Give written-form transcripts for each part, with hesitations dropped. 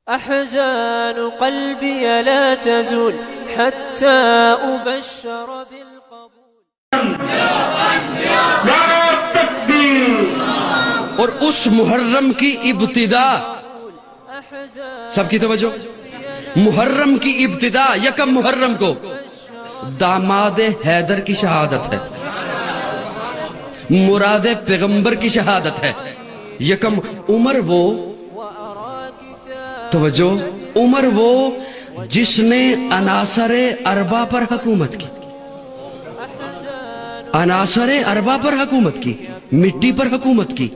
أحزان قلبي لا تزول حتى أبشر بالقبول. اور اس محرم کی ابتدا، سب کی توجہ، محرم کی ابتدا یکم محرم کو داماد حیدر کی شہادت ہے، مراد پیغمبر کی شہادت ہے۔ یکم عمر وہ، توجہ، عمر وہ جس نے عناصر اربع پر حکومت کی، عناصر اربع پر حکومت کی، مٹی پر حکومت کی،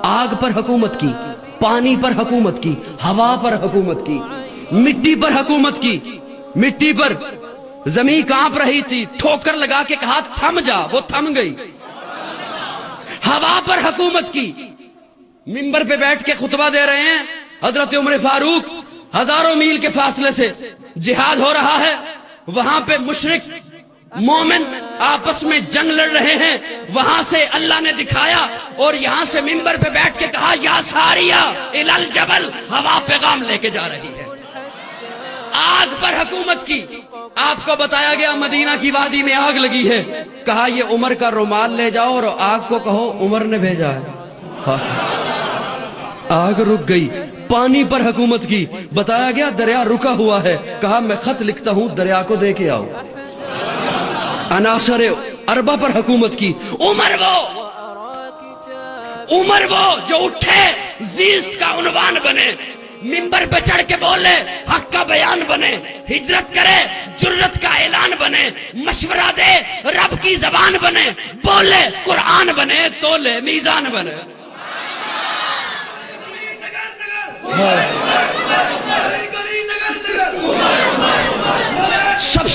آگ پر حکومت کی، پانی پر حکومت کی، ہوا پر حکومت کی، مٹی پر حکومت کی، مٹی پر زمین کانپ رہی تھی، ٹھوکر لگا کے کہا تھم جا، وہ تھم گئی۔ ہوا پر حکومت کی، منبر پہ بیٹھ کے خطبہ دے رہے ہیں حضرت عمر فاروق، ہزاروں میل کے فاصلے سے جہاد ہو رہا ہے، وہاں پہ مشرک مومن آپس میں جنگ لڑ رہے ہیں، وہاں سے اللہ نے دکھایا اور یہاں سے منبر پہ بیٹھ کے کہا یا ساریہ الی الجبل، ہوا پیغام لے کے جا رہی ہے۔ آگ پر حکومت کی، آپ کو بتایا گیا مدینہ کی وادی میں آگ لگی ہے، کہا یہ عمر کا رومال لے جاؤ اور آگ کو کہو عمر نے بھیجا ہے۔ آگ رک گئی۔ پانی پر حکومت کی، بتایا گیا دریا رکا ہوا ہے، کہا میں خط لکھتا ہوں دریا کو دے کے آؤ۔ عناصر اربع پر حکومت کی۔ عمر وہ جو اٹھے زیست کا عنوان بنے، منبر پہ چڑھ کے بولے حق کا بیان بنے، ہجرت کرے جرت کا اعلان بنے، مشورہ دے رب کی زبان بنے، بولے قرآن بنے، تولے میزان بنے۔ سب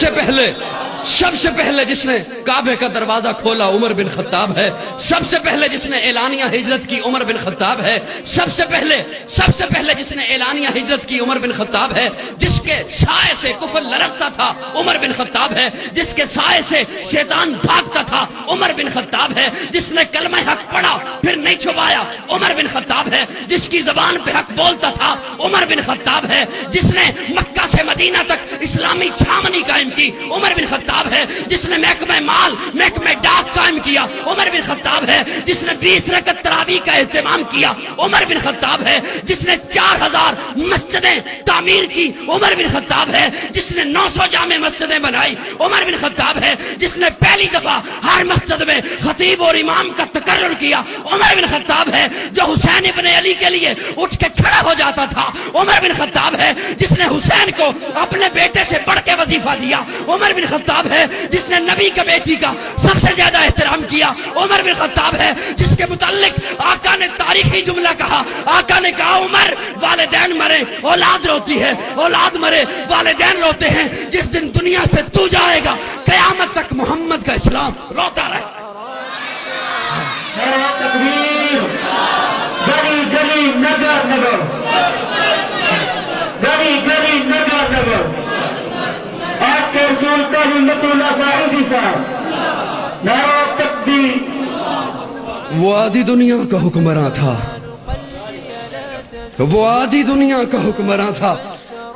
سے پہلے جس نے کعبے کا دروازہ کھولا عمر بن خطاب ہے، سب سے پہلے جس نے اعلانیہ ہجرت کی عمر بن خطاب ہے، سب سے پہلے جس نے اعلانیہ ہجرت کی عمر بن خطاب ہے، جس کے سائے سے کفر لرزتا تھا عمر بن خطاب ہے، جس کے سائے سے شیطان بھاگتا تھا عمر بن خطاب ہے، جس نے کلمہ حق پڑھا پھر نہیں چھپایا عمر بن خطاب ہے، جس کی زبان پہ حق بولتا تھا عمر بن خطاب ہے، جس نے مکہ سے مدینہ تک اسلامی چھاونی قائم کی عمر بن خطاب ہے، جس نے محکمہ مال محکمہ ڈاک قائم کیا عمر بن خطاب ہے، جس نے 20 رکعت تراویح کا اہتمام کیا عمر بن خطاب ہے، جس نے 4000 مسجدیں تعمیر کی عمر بن خطاب ہے، جس نے 900 جامع مسجدیں بنائی عمر بن خطاب ہے، جس نے پہلی دفعہ ہر مسجد میں خطیب اور امام کا تقرر کیا عمر بن خطاب ہے، جو حسین ابن علی کے لیے اٹھ کے کھڑا ہو جاتا تھا عمر بن خطاب ہے، جس نے حسین کو اپنے بیٹے سے بڑھ کے وظیفہ دیا عمر بن خطاب ہے، جس نے نبی کا بیٹی کا سب سے زیادہ احترام کیا عمر بن خطاب ہے، جس کے متعلق آقا نے تاریخی جملہ کہا، آقا نے کہا عمر والدین مرے اولاد روتی ہے، اولاد مرے والدین روتے ہیں، جس دن دنیا سے تو جائے گا قیامت تک محمد کا اسلام روتا رہے۔ تکبیر، گلی گلی نگر نگر، گلی گلی نگر نگر، آپ کے رسول کا ہمت اللہ صاحبی صاحب، نعرہ تکبیر۔ وہ آدھی دنیا کا حکمراں تھا، وہ آدھی دنیا کا حکمراں تھا۔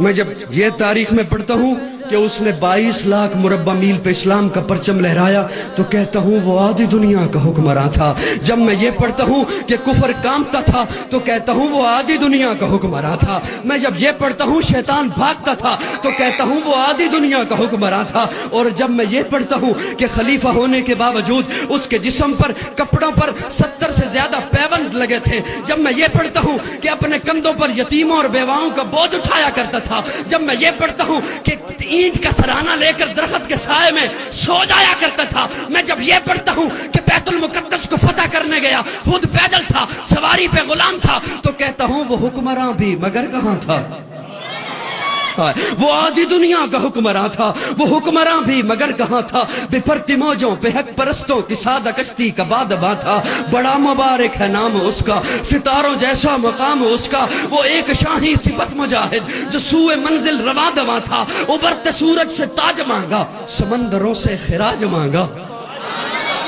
میں جب یہ تاریخ میں پڑھتا ہوں کہ اس نے 22 لاکھ مربع میل پہ اسلام کا پرچم لہرایا تو کہتا ہوں وہ آدھی دنیا کا حکمراں تھا۔ جب میں یہ پڑھتا ہوں کہ کفر کامتا تھا تو کہتا ہوں وہ آدھی دنیا کا حکمراں تھا۔ میں جب یہ پڑھتا ہوں شیطان بھاگتا تھا تو کہتا ہوں وہ آدھی دنیا کا حکمراں تھا۔ اور جب میں یہ پڑھتا ہوں کہ خلیفہ ہونے کے باوجود اس کے جسم پر کپڑوں پر 70 سے زیادہ پیوند لگے تھے، جب میں یہ پڑھتا ہوں کہ اپنے کندھوں پر یتیموں اور بیواؤں کا بوجھ اٹھایا کرتا تھا، جب میں یہ پڑھتا ہوں کہ اینٹ کا سرانہ لے کر درخت کے سائے میں سو جایا کرتا تھا، میں جب یہ پڑھتا ہوں کہ بیت المقدس کو فتح کرنے گیا خود پیدل تھا، سواری پہ غلام تھا، تو کہتا ہوں وہ حکمراں بھی مگر کہاں تھا؟ وہ آدھی دنیا کا حکمراں تھا، وہ حکمراں بھی مگر کہاں تھا؟ بے پرتی موجوں پہ حق پرستوں کی سادہ کشتی کا بادباں تھا، بڑا مبارک ہے نام اس کا، ستاروں جیسا مقام اس کا، وہ ایک شاہی صفت مجاہد جو سوئے منزل رواں دواں تھا، ابھرتے سورج سے تاج مانگا، سمندروں سے خراج مانگا۔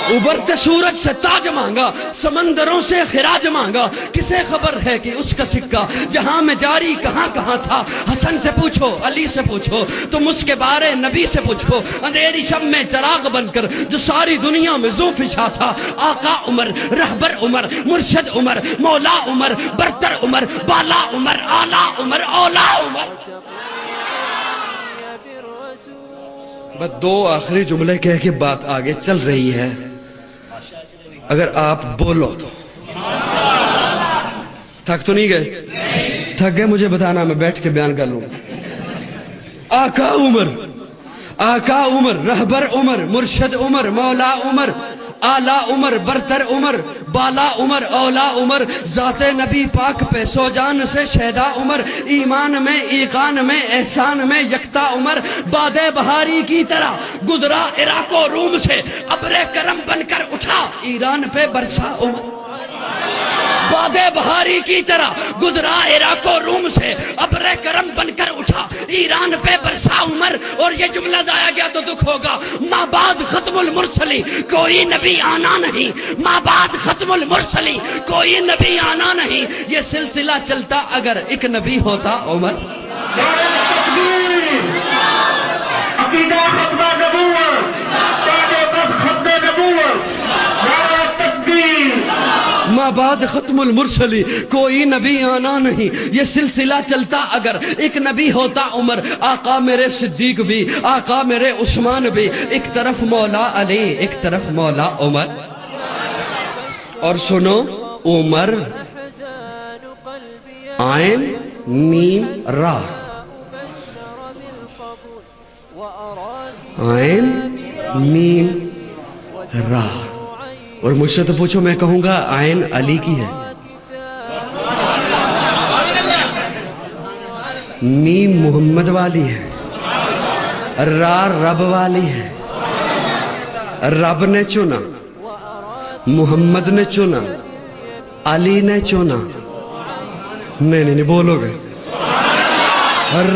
ابھرتے سورج سے تاج مانگا، سمندروں سے خراج مانگا، کسے خبر ہے کہ اس کا سکہ جہاں میں جاری کہاں کہاں تھا؟ حسن سے پوچھو، علی سے پوچھو، تم اس کے بارے نبی سے پوچھو، اندھیری شب میں چراغ بن کر جو ساری دنیا میں ذو فشاں تھا، آقا عمر، رہبر عمر، مرشد عمر، مولا عمر، برتر عمر، بالا عمر، آلہ عمر، اولا عمر۔ بس دو آخری جملے کہہ کے بات آگے چل رہی ہے، اگر آپ بولو تو۔ تھک تو نہیں گئے؟ تھک گئے مجھے بتانا، میں بیٹھ کے بیان کر لوں۔ آقا عمر، آقا عمر، رہبر عمر، مرشد عمر، مولا عمر، آلہ عمر، برتر عمر، بالا عمر، اولا عمر، ذات نبی پاک پہ سو جان سے شہدا عمر، ایمان میں ایقان میں احسان میں یکتا عمر، باد بہاری کی طرح گزرا عراق و روم سے، ابر کرم بن کر اٹھا ایران پہ برسا عمر۔ باد بہاری کی طرح گزرا عراق و روم سے، ابر کرم بن کر اٹھا ایران پہ برسا عمر۔ اور یہ جملہ ضائع گیا تو دکھ ہوگا، ماں بعد ختم المرسلی کوئی نبی آنا نہیں، ماں بعد ختم المرسلی کوئی نبی آنا نہیں، یہ سلسلہ چلتا اگر ایک نبی ہوتا عمر۔ عقیدہ ختمہ نبوت، ختم نبوت، ماں بعد ختم المرسلی کوئی نبی آنا نہیں، یہ سلسلہ چلتا اگر ایک نبی ہوتا عمر۔ آقا میرے صدیق بھی، آقا میرے عثمان بھی، ایک طرف مولا علی ایک طرف مولا عمر۔ اور سنو، عمر عین میم را، عین میم را۔ اور مجھ سے تو پوچھو، میں کہوں گا عین علی کی ہے، میم محمد والی ہے، را رب والی ہے۔ رب نے چنا، محمد نے چنا، علی نے چنا۔ نہیں بولو گے؟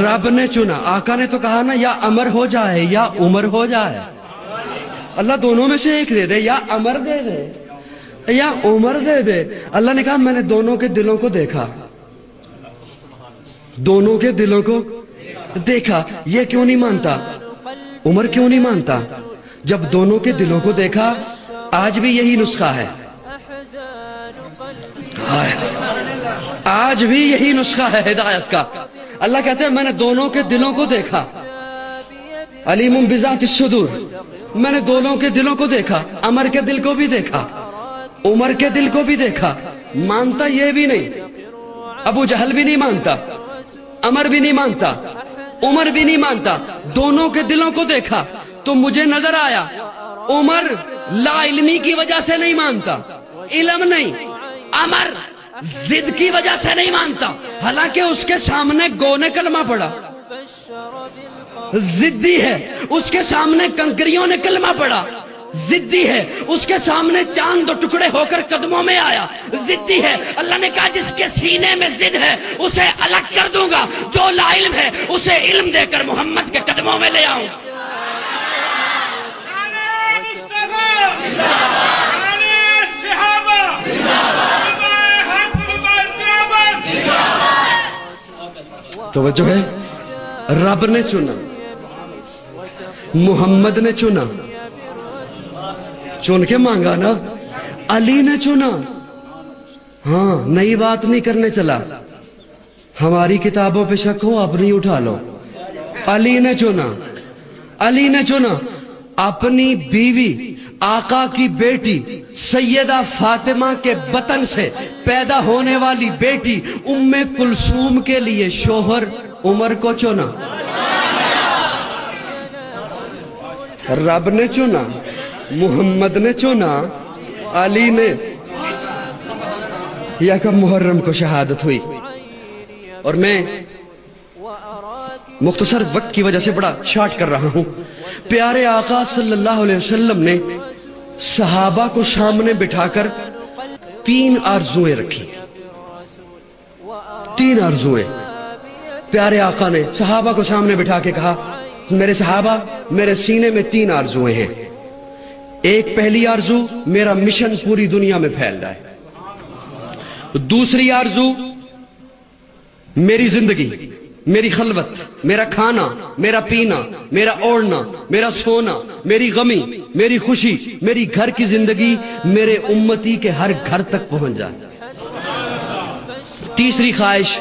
رب نے چنا، آقا نے تو کہا نا یا امر ہو جائے یا عمر ہو جائے، اللہ دونوں میں سے ایک دے دے، یا امر دے دے یا عمر دے دے۔ اللہ نے کہا میں نے دونوں کے دلوں کو دیکھا، دونوں کے دلوں کو دیکھا۔ یہ کیوں نہیں مانتا عمر، کیوں نہیں مانتا؟ جب دونوں کے دلوں کو دیکھا، آج بھی یہی نسخہ ہے، آج بھی یہی نسخہ ہے ہدایت کا۔ اللہ کہتے ہیں میں نے دونوں کے دلوں کو دیکھا، علیم بذات الصدور، میں نے دونوں کے دلوں کو دیکھا، عمر کے دل کو بھی دیکھا، عمر کے دل کو بھی دیکھا۔ مانتا یہ بھی نہیں، ابو جہل بھی نہیں مانتا، عمر بھی نہیں مانتا، عمر بھی نہیں مانتا، دونوں کے دلوں کو دیکھا تو مجھے نظر آیا عمر لا علمی کی وجہ سے نہیں مانتا، علم نہیں، عمر ضد کی وجہ سے نہیں مانتا، حالانکہ اس کے سامنے گو نے کلمہ پڑھا، ضدی ہے، اس کے سامنے کنکریوں نے کلمہ پڑھا، ضدی ہے، اس کے سامنے چاند دو ٹکڑے ہو کر قدموں میں آیا، ضدی ہے۔ اللہ نے کہا جس کے سینے میں ضد ہے اسے الگ کر دوں گا، جو لا علم ہے اسے علم دے کر محمد کے قدموں میں لے آؤں۔ توجہ ہے، رب نے چنا، محمد نے چنا، چن کے مانگا نا، علی نے چنا۔ ہاں نئی بات نہیں کرنے چلا، ہماری کتابوں پہ شک ہو اپنی اٹھا لو۔ علی نے چنا، علی نے چنا، اپنی بیوی آقا کی بیٹی سیدہ فاطمہ کے بطن سے پیدا ہونے والی بیٹی ام کلثوم کے لیے شوہر عمر کو چنا۔ رب نے چنا، محمد نے چنا، علی نے۔ یکم محرم کو شہادت ہوئی، اور میں مختصر وقت کی وجہ سے بڑا شارٹ کر رہا ہوں۔ پیارے آقا صلی اللہ علیہ وسلم نے صحابہ کو سامنے بٹھا کر 3 آرزویں رکھی، 3 آرزویں۔ پیارے آقا نے صحابہ کو سامنے بٹھا کے کہا میرے صحابہ، میرے سینے میں 3 آرزویں ہیں۔ ایک پہلی آرزو میرا مشن پوری دنیا میں پھیل جائے. دوسری آرزو میری زندگی، میری خلوت، میرا کھانا، میرا پینا، میرا اوڑھنا، میرا سونا، میری غمی، میری خوشی، میری گھر کی زندگی میرے امتی کے ہر گھر تک پہنچ جائے. تیسری خواہش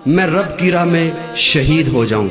میں رب کی راہ میں شہید ہو جاؤں.